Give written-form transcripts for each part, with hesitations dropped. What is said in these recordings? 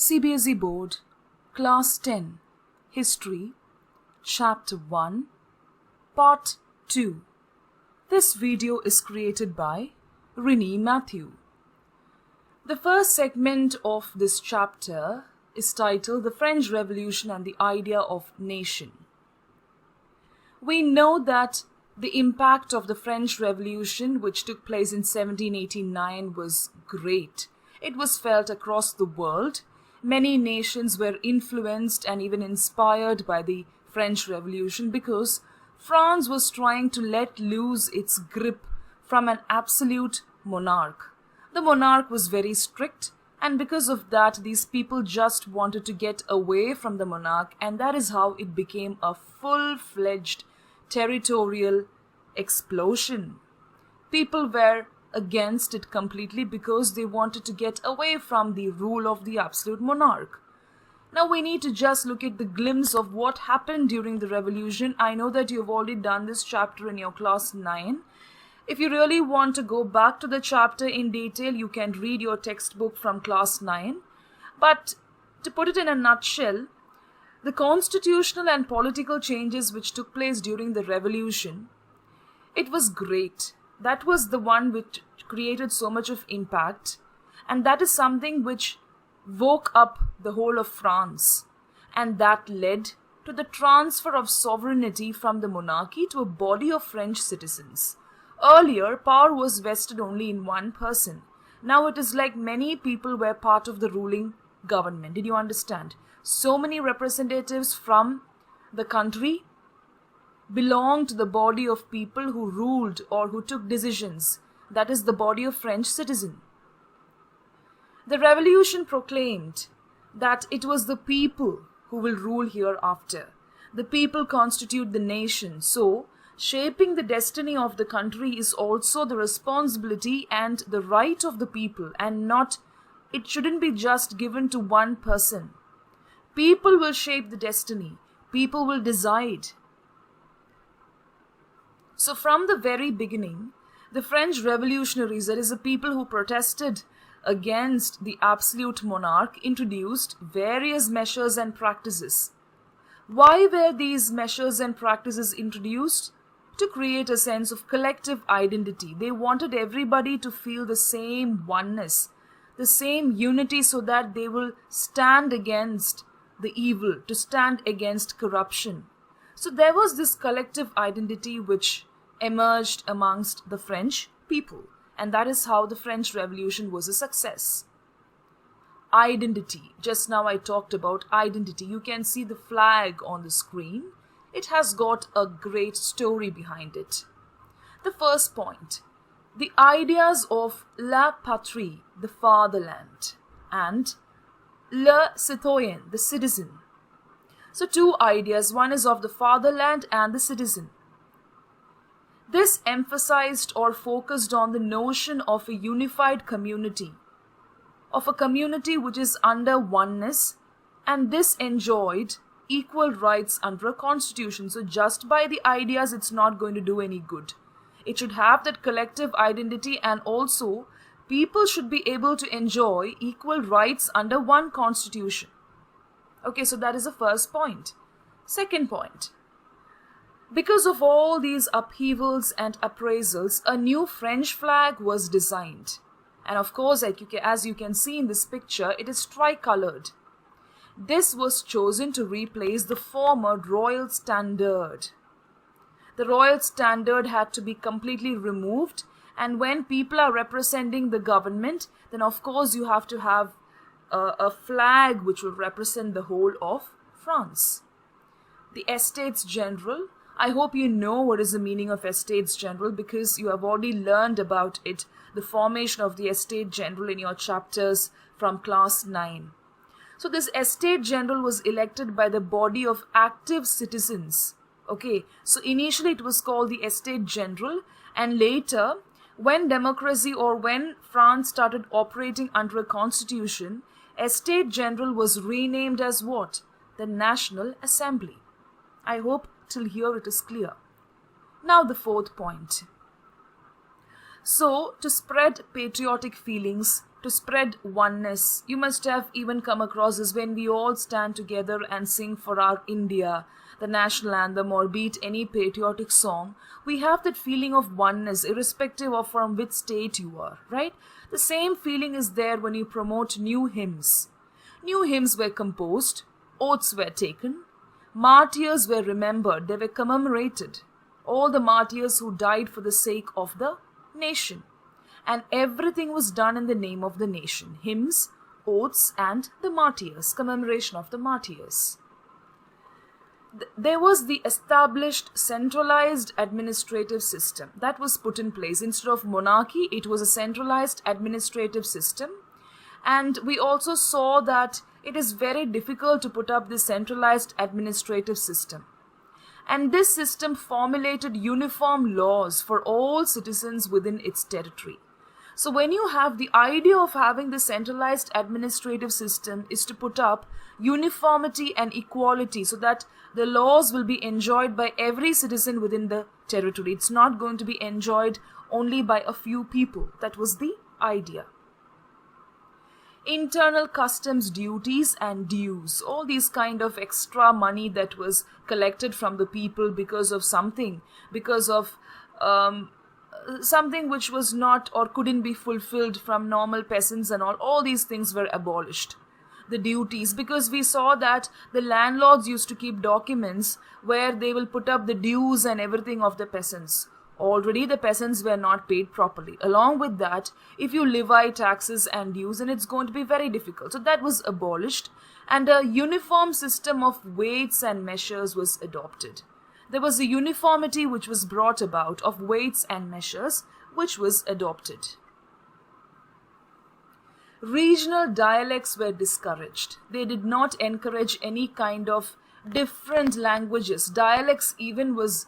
CBSE Board, Class 10, History, Chapter 1, Part 2. This video is created by Rini Matthew. The first segment of this chapter is titled The French Revolution and the Idea of Nation. We know that the impact of the French Revolution, which took place in 1789, was great. It was felt across the world. Many nations were influenced and even inspired by the French Revolution because France was trying to let loose its grip from an absolute monarch. The monarch was very strict, and because of that, these people just wanted to get away from the monarch, and that is how it became a full-fledged territorial explosion. People were against it completely because they wanted to get away from the rule of the absolute monarch. Now we need to just look at the glimpse of what happened during the revolution. I know that you've already done this chapter in your class 9. If you really want to go back to the chapter in detail, you can read your textbook from class 9. But to put it in a nutshell, the constitutional and political changes which took place during the revolution, it was great. That was the one which created so much of impact, and that is something which woke up the whole of France, and that led to the transfer of sovereignty from the monarchy to a body of French citizens. Earlier, power was vested only in one person. Now it is like many people were part of the ruling government. Did you understand? So many representatives from the country belonged to the body of people who ruled or who took decisions. That is the body of French citizen. The revolution proclaimed that it was the people who will rule hereafter. The people constitute the nation. So, shaping the destiny of the country is also the responsibility and the right of the people, and it shouldn't be just given to one person. People will shape the destiny. People will decide. So from the very beginning, the French revolutionaries, that is the people who protested against the absolute monarch, introduced various measures and practices. Why were these measures and practices introduced? To create a sense of collective identity. They wanted everybody to feel the same oneness, the same unity, so that they will stand against the evil, to stand against corruption. So there was this collective identity which emerged amongst the French people, and that is how the French Revolution was a success. Identity. Just now I talked about identity. You can see the flag on the screen. It has got a great story behind it. The first point, the ideas of la patrie, the fatherland, and le citoyen, the citizen. So two ideas, one is of the fatherland and the citizen. This emphasized or focused on the notion of a unified community, of a community which is under oneness, and this enjoyed equal rights under a constitution. So just by the ideas, it's not going to do any good. It should have that collective identity, and also people should be able to enjoy equal rights under one constitution. Okay, so that is the first point. Second point. Because of all these upheavals and appraisals, a new French flag was designed. And of course, as you can see in this picture, it is tricolored. This was chosen to replace the former royal standard. The royal standard had to be completely removed, and when people are representing the government, then of course you have to have a flag which will represent the whole of France. The Estates General. I hope you know what is the meaning of Estates General because you have already learned about it, the formation of the Estate General in your chapters from class 9. So this Estate General was elected by the body of active citizens. Okay, so initially it was called the Estate General, and later when democracy or when France started operating under a constitution, Estate General was renamed as what? The National Assembly. I hope till here it is clear. Now the fourth point. So, to spread patriotic feelings, to spread oneness. You must have even come across this when we all stand together and sing for our India, the national anthem, or beat any patriotic song. We have that feeling of oneness irrespective of from which state you are, right? The same feeling is there when you promote new hymns. New hymns were composed, oaths were taken, martyrs were remembered, they were commemorated. All the martyrs who died for the sake of the nation. And everything was done in the name of the nation. Hymns, oaths, and the martyrs, commemoration of the martyrs. There was the established centralized administrative system that was put in place. Instead of monarchy, it was a centralized administrative system. And we also saw that it is very difficult to put up this centralized administrative system. And this system formulated uniform laws for all citizens within its territory. So when you have the idea of having the centralized administrative system is to put up uniformity and equality so that the laws will be enjoyed by every citizen within the territory. It's not going to be enjoyed only by a few people. That was the idea. Internal customs duties and dues, all these kind of extra money that was collected from the people because of something, because of something which was not or couldn't be fulfilled from normal peasants and all these things were abolished. The duties, because we saw that the landlords used to keep documents where they will put up the dues and everything of the peasants. Already the peasants were not paid properly. Along with that, if you levy taxes and dues, then it's going to be very difficult. So that was abolished and a uniform system of weights and measures was adopted. There was a uniformity which was brought about of weights and measures which was adopted. Regional dialects were discouraged. They did not encourage any kind of different languages. Dialects even was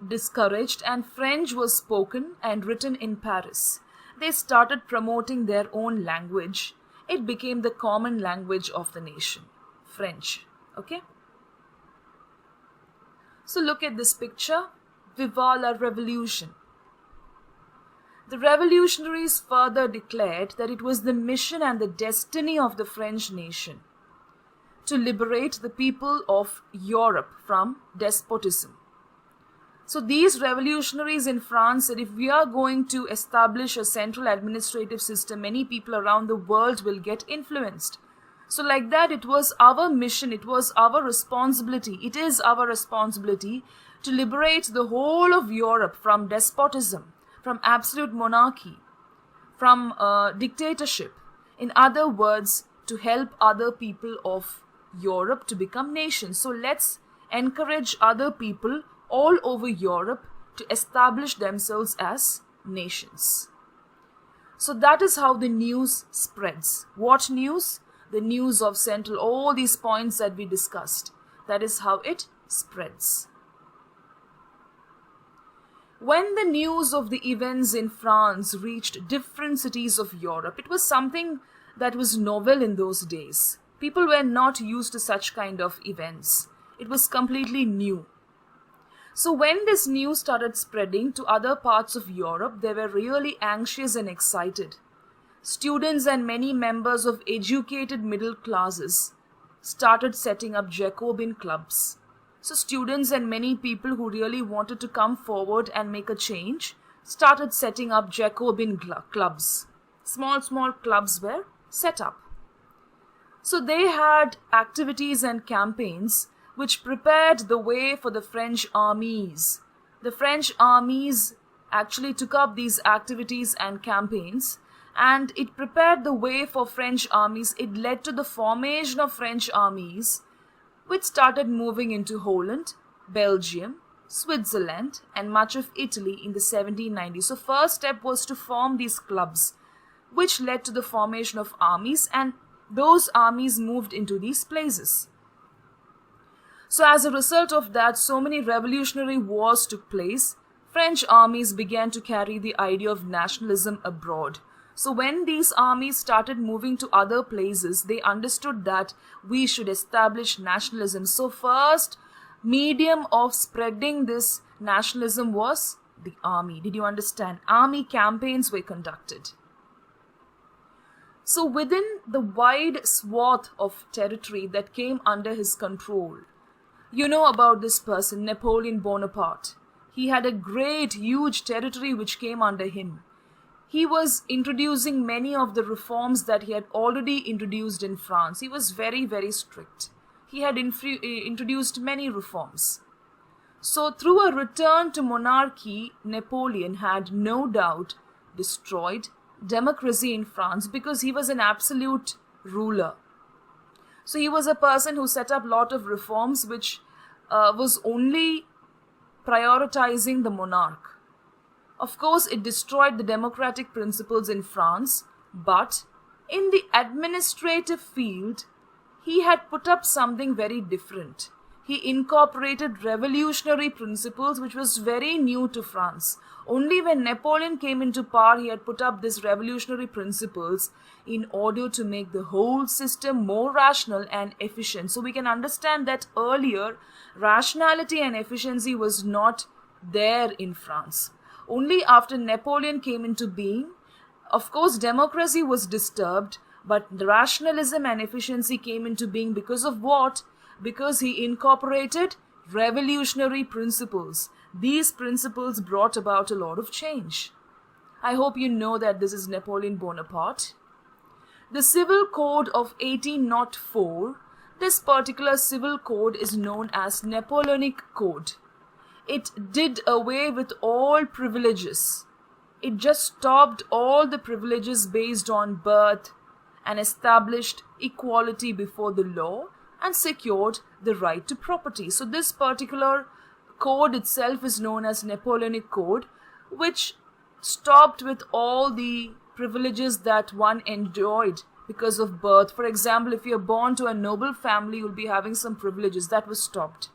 discouraged and French was spoken and written in Paris. They started promoting their own language. It became the common language of the nation, French. Okay? So look at this picture. Viva la Revolution. The revolutionaries further declared that it was the mission and the destiny of the French nation to liberate the people of Europe from despotism. So these revolutionaries in France said if we are going to establish a central administrative system, many people around the world will get influenced. So like that, it was our mission, it was our responsibility, it is our responsibility to liberate the whole of Europe from despotism, from absolute monarchy, from dictatorship. In other words, to help other people of Europe to become nations. So let's encourage other people all over Europe to establish themselves as nations. So that is how the news spreads. What news? The news of Central, all these points that we discussed. That is how it spreads. When the news of the events in France reached different cities of Europe, it was something that was novel in those days. People were not used to such kind of events. It was completely new. So when this news started spreading to other parts of Europe, they were really anxious and excited. Students and many members of educated middle classes started setting up Jacobin clubs. So students and many people who really wanted to come forward and make a change started setting up Jacobin clubs. Small clubs were set up. So they had activities and campaigns which prepared the way for the French armies. The French armies actually took up these activities and campaigns, and it prepared the way for French armies. It led to the formation of French armies, which started moving into Holland, Belgium, Switzerland, and much of Italy in the 1790s. So first step was to form these clubs, which led to the formation of armies, and those armies moved into these places. So as a result of that, so many revolutionary wars took place. French armies began to carry the idea of nationalism abroad. So when these armies started moving to other places, they understood that we should establish nationalism. So first medium of spreading this nationalism was the army. Did you understand? Army campaigns were conducted. So within the wide swath of territory that came under his control, you know about this person, Napoleon Bonaparte. He had a great, huge territory which came under him. He was introducing many of the reforms that he had already introduced in France. He was very, very strict. He had introduced many reforms. So through a return to monarchy, Napoleon had no doubt destroyed democracy in France because he was an absolute ruler. So he was a person who set up a lot of reforms which was only prioritizing the monarch. Of course, it destroyed the democratic principles in France, but in the administrative field, he had put up something very different. He incorporated revolutionary principles which was very new to France. Only when Napoleon came into power, he had put up these revolutionary principles in order to make the whole system more rational and efficient. So we can understand that earlier, rationality and efficiency was not there in France. Only after Napoleon came into being, of course, democracy was disturbed, but the rationalism and efficiency came into being because of what? Because he incorporated revolutionary principles. These principles brought about a lot of change. I hope you know that this is Napoleon Bonaparte. The Civil Code of 1804, this particular civil code is known as Napoleonic Code. It did away with all privileges. It just stopped all the privileges based on birth and established equality before the law and secured the right to property. So this particular code itself is known as Napoleonic Code, which stopped with all the privileges that one enjoyed because of birth. For example, if you're born to a noble family, you'll be having some privileges. That was stopped.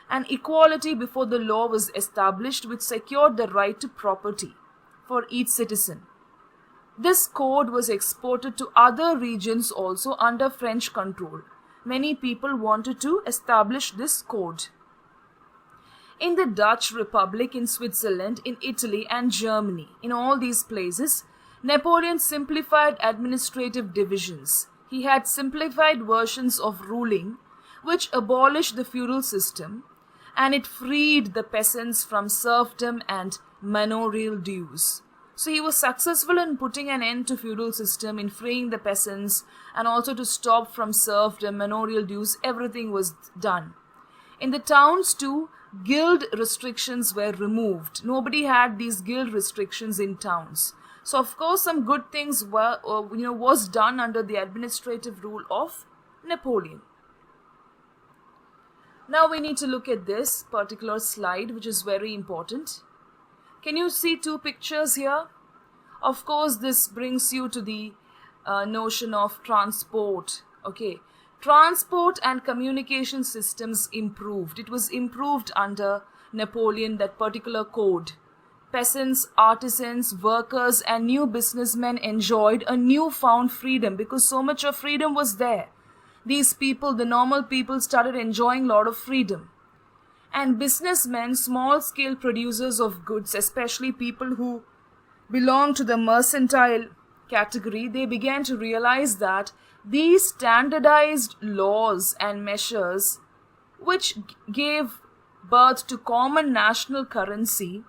And equality before the law was established, which secured the right to property for each citizen. This code was exported to other regions also under French control. Many people wanted to establish this code. In the Dutch Republic, in Switzerland, in Italy and Germany, in all these places, Napoleon simplified administrative divisions. He had simplified versions of ruling which abolished the feudal system, and it freed the peasants from serfdom and manorial dues. So he was successful in putting an end to feudal system, in freeing the peasants, and also to stop from serfdom, manorial dues. Everything was done. In the towns too, guild restrictions were removed. Nobody had these guild restrictions in towns. So of course some good things was done under the administrative rule of Napoleon. Now we need to look at this particular slide, which is very important. Can you see two pictures here? Of course, this brings you to the notion of transport. Okay, transport and communication systems improved. It was improved under Napoleon, that particular code. Peasants, artisans, workers and new businessmen enjoyed a newfound freedom because so much of freedom was there. These people, the normal people, started enjoying a lot of freedom. And businessmen, small-scale producers of goods, especially people who belong to the mercantile category, they began to realize that these standardized laws and measures, which gave birth to common national currency,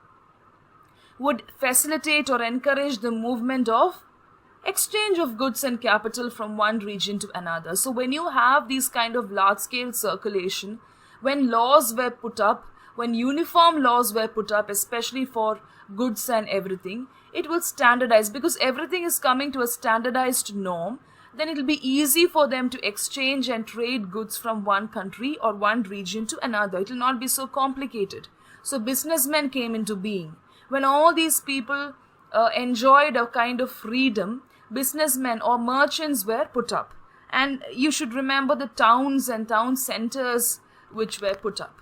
would facilitate or encourage the movement of exchange of goods and capital from one region to another. So when you have these kind of large-scale circulation, when laws were put up, when uniform laws were put up, especially for goods and everything, it will standardize because everything is coming to a standardized norm. Then it will be easy for them to exchange and trade goods from one country or one region to another. It will not be so complicated. So businessmen came into being. When all these people enjoyed a kind of freedom, businessmen or merchants were put up. And you should remember the towns and town centers which were put up.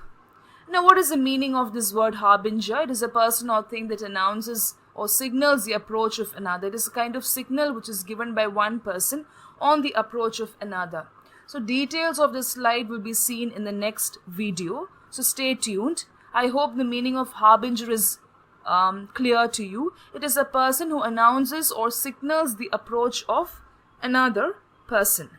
Now, what is the meaning of this word harbinger? It is a person or thing that announces or signals the approach of another. It is a kind of signal which is given by one person on the approach of another. So details of this slide will be seen in the next video. So stay tuned. I hope the meaning of harbinger is clear to you. It is a person who announces or signals the approach of another person.